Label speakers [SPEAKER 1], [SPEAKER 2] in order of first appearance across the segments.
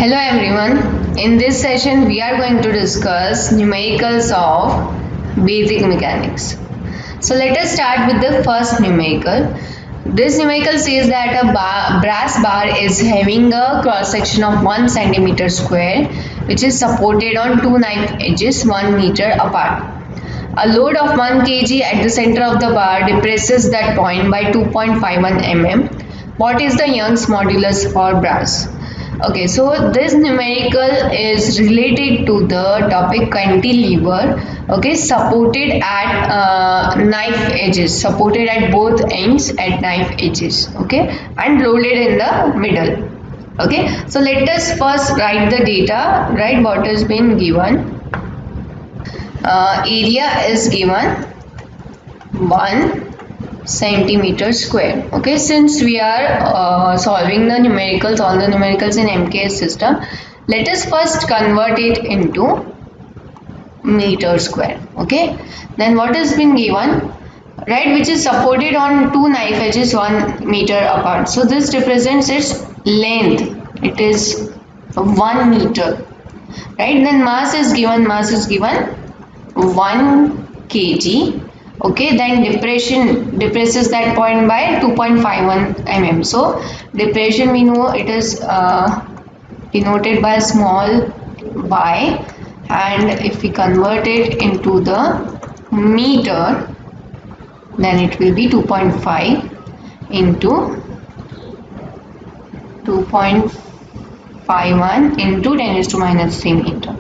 [SPEAKER 1] Hello everyone. In this session we are going to discuss numericals of basic mechanics. So let us start with the first numerical. This numerical says that a brass bar is having a cross section of 1 centimeter square which is supported on two knife edges 1 meter apart. A load of 1 kg at the center of the bar depresses that point by 2.51 mm. What is the Young's modulus for brass? Okay, so this numerical is related to the topic cantilever. Okay, supported at knife edges, supported at both ends at knife edges. Okay, and loaded in the middle. Okay, so let us first write the data. Right, what has been given. Area is given 1 centimeter square. Okay, since we are solving the numericals, all the numericals in MKS system, let us first convert it into meter square. Okay, then what has been given, right, which is supported on two knife edges 1 meter apart. So this represents its length, it is 1 meter, right. Then mass is given 1 kg. Okay, then depresses that point by 2.51 mm. So depression we know it is denoted by small y, and if we convert it into the meter, then it will be 2.5 into 2.51 into 10⁻³ meter.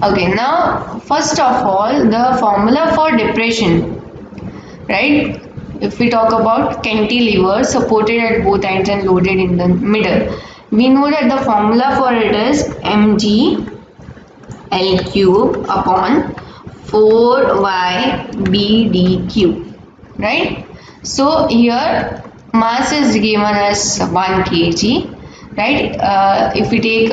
[SPEAKER 1] Okay, now first of all the formula for depression, right, if we talk about cantilever supported at both ends and loaded in the middle, we know that the formula for it is mg L cube upon 4y/bd³, right. So here mass is given as 1 kg, right. If we take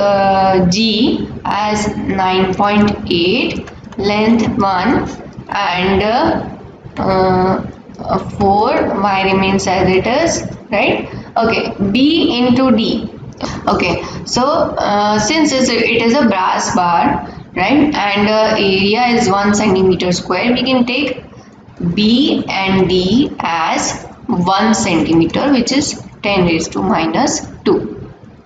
[SPEAKER 1] g as 9.8, length 1, and 4, y remains as it is, right. Okay, b into d. Okay, so since it is a brass bar, right, and area is 1 centimeter square, we can take b and d as 1 centimeter, which is 10⁻².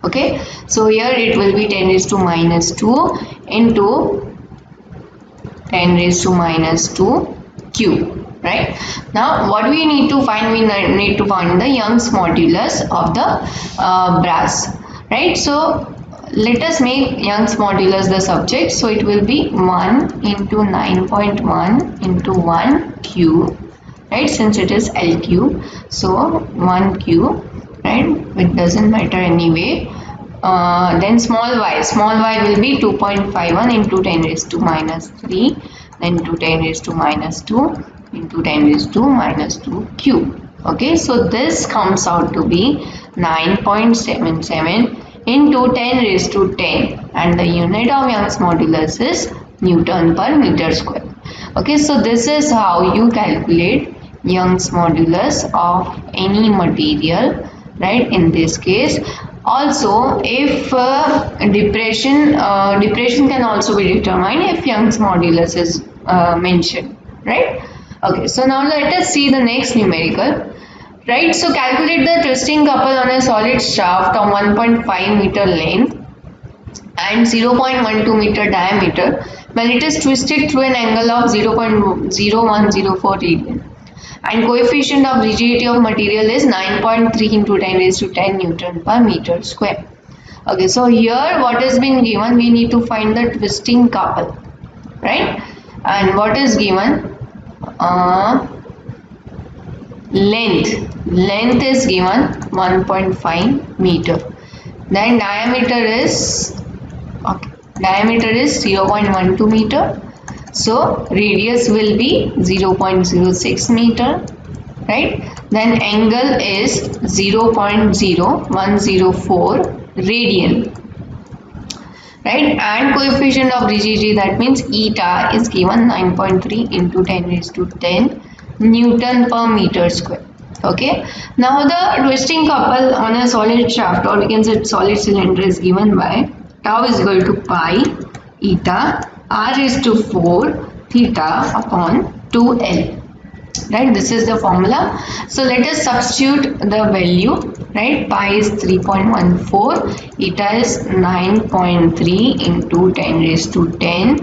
[SPEAKER 1] Okay, so here it will be 10⁻² into 10⁻² cube. Right, now what we need to find, we need to find the Young's modulus of the brass, right. So let us make Young's modulus the subject. So it will be 1 into 9.1 into 1 cube, right, since it is L cube, so 1 cube, right, it doesn't matter anyway. Then small y will be 2.51 into 10⁻³ then to 10⁻² into 10⁻² cube. Okay, so this comes out to be 9.77 into 10⁻10, and the unit of Young's modulus is Newton per meter square. Okay, so this is how you calculate Young's modulus of any material, right, in this case. Also, if depression can also be determined if Young's modulus is mentioned, right. Okay, so now let us see the next numerical, right. So calculate the twisting couple on a solid shaft of 1.5 meter length and 0.12 meter diameter when it is twisted through an angle of 0.0104 radian, and coefficient of rigidity of material is 9.3 into 10⁻10 Newton per meter square. Okay, so here what has been given, we need to find the twisting couple, right, and what is given, length is given 1.5 meter, then diameter is 0.12 meter, so radius will be 0.06 meter, right. Then angle is 0.0104 radian, right, and coefficient of rigidity, that means eta, is given 9.3 into 10⁻10 Newton per meter square. Okay, now the twisting couple on a solid shaft, or we can say solid cylinder, is given by tau is equal to pi eta r raised to 4 theta upon 2l. Right, this is the formula. So let us substitute the value. Right, pi is 3.14, eta is 9.3 into 10 raised to 10,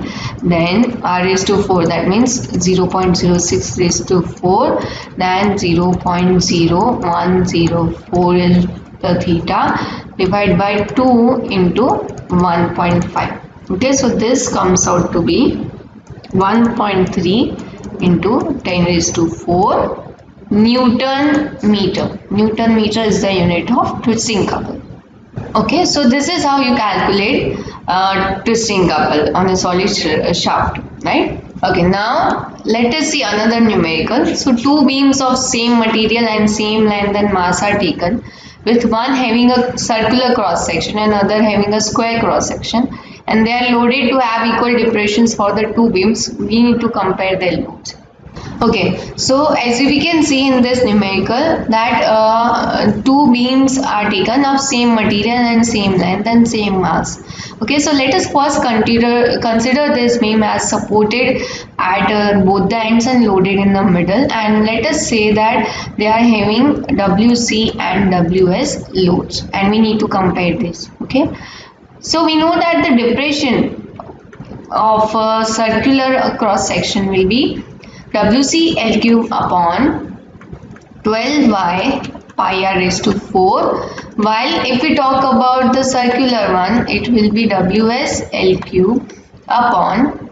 [SPEAKER 1] then r raised to 4, that means 0.06 raised to 4, then 0.0104 is the theta, divided by 2 into 1.5. Okay, so this comes out to be 1.3 into 10 raised to 4 Newton meter. Newton meter is the unit of twisting couple. Okay, so this is how you calculate twisting couple on a solid shaft, right? Okay, now let us see another numerical. So two beams of same material and same length and mass are taken, with one having a circular cross section and other having a square cross section, and they are loaded to have equal depressions for the two beams. We need to compare their loads. Okay, so as we can see in this numerical that two beams are taken of same material and same length and same mass. Okay, so let us first consider this beam as supported at both the ends and loaded in the middle, and let us say that they are having WC and WS loads, and we need to compare this. Okay, so we know that the depression of a circular cross section will be WC L cube upon 12y pi r raised to 4, while if we talk about the circular one, it will be WS L cube upon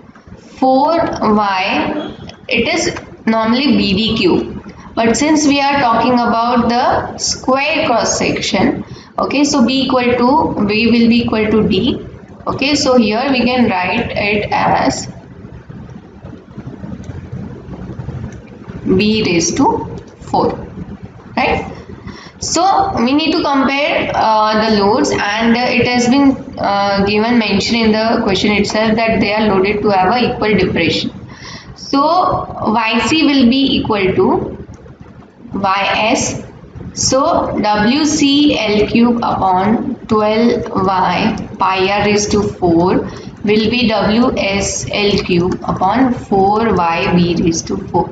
[SPEAKER 1] 4y. It is normally BD cube, but since we are talking about the square cross section, okay, so B will be equal to D. Okay, so here we can write it as B raised to 4, right? So we need to compare the loads, and it has been mentioned in the question itself that they are loaded to have a equal depression. So YC will be equal to YS. So WC L cube upon 12y pi r raised to 4 will be WS L cube upon 4y b raised to 4.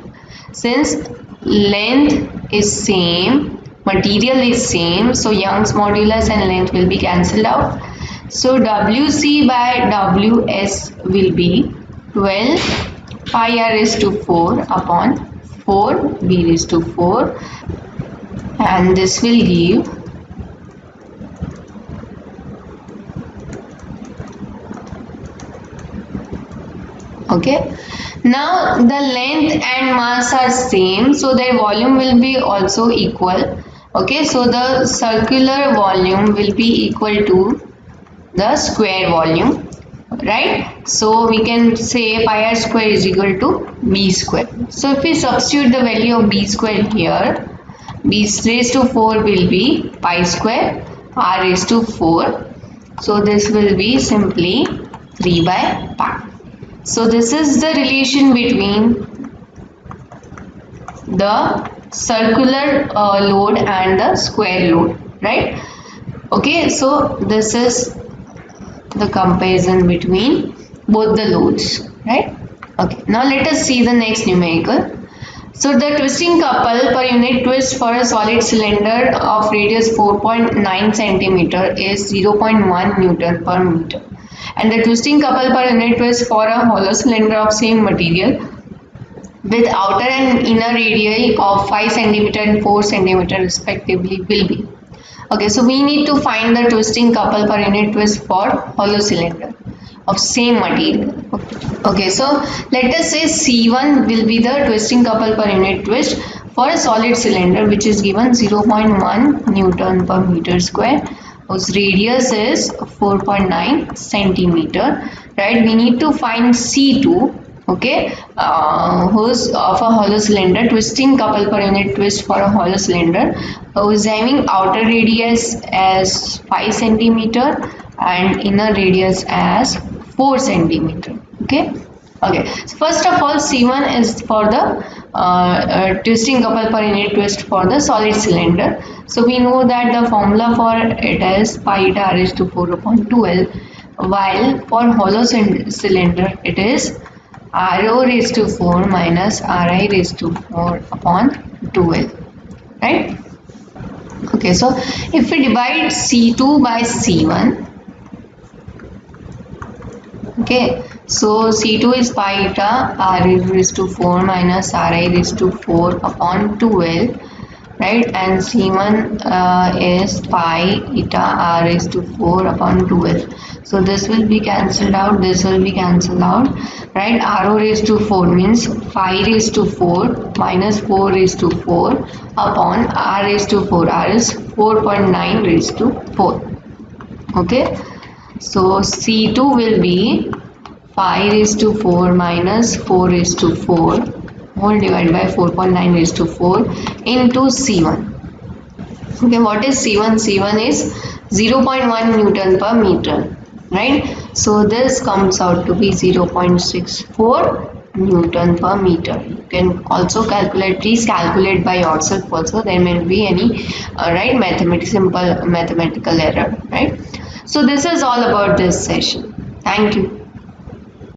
[SPEAKER 1] Since length is same, material is same, so Young's modulus and length will be cancelled out. So WC by WS will be 12 pi r raised to 4 upon 4 b raised to 4, and this will give okay. Now the length and mass are same, so their volume will be also equal. Okay, so the circular volume will be equal to the square volume, right? So we can say pi r square is equal to b square. So if we substitute the value of b square here, b raised to 4 will be pi square r raised to 4. So this will be simply 3 by pi. So this is the relation between the circular load and the square load, right? Okay, so this is the comparison between both the loads, right? Okay, now let us see the next numerical. So the twisting couple per unit twist for a solid cylinder of radius 4.9 cm is 0.1 Newton per meter. And the twisting couple per unit twist for a hollow cylinder of same material with outer and inner radii of 5 cm and 4 cm respectively will be. Okay, so we need to find the twisting couple per unit twist for hollow cylinder of same material. Okay, so let us say C1 will be the twisting couple per unit twist for a solid cylinder which is given 0.1 Newton per meter square, whose radius is 4.9 centimeter, right? We need to find C2, okay, who's of a hollow cylinder, twisting couple per unit twist for a hollow cylinder, who is having outer radius as 5 centimeter and inner radius as 4 centimeter. Okay. So first of all, C1 is for the twisting couple per unit twist for the solid cylinder. So we know that the formula for it is pi eta r raised to 4 upon 2L, while for hollow cylinder it is Rho raised to 4 minus Ri raised to 4 upon 12, right? Okay, so if we divide C2 by C1, okay, so C2 is pi eta R raised to 4 minus Ri raised to 4 upon 12, right? And C1 is pi eta R raised to 4 upon 12. So this will be cancelled out, this will be cancelled out, right? Rho raised to 4 means 5 raised to 4 minus 4 raised to 4 upon R raised to 4. R is 4.9 raised to 4. Okay. So C2 will be 5 raised to 4 minus 4 raised to 4 whole divided by 4.9 raised to 4 into C1. Okay, what is C1? C1 is 0.1 Newton per meter, right? So this comes out to be 0.64 Newton per meter. You can also calculate, please calculate by yourself also, there may be any right simple mathematical error, right? So this is all about this session. Thank you.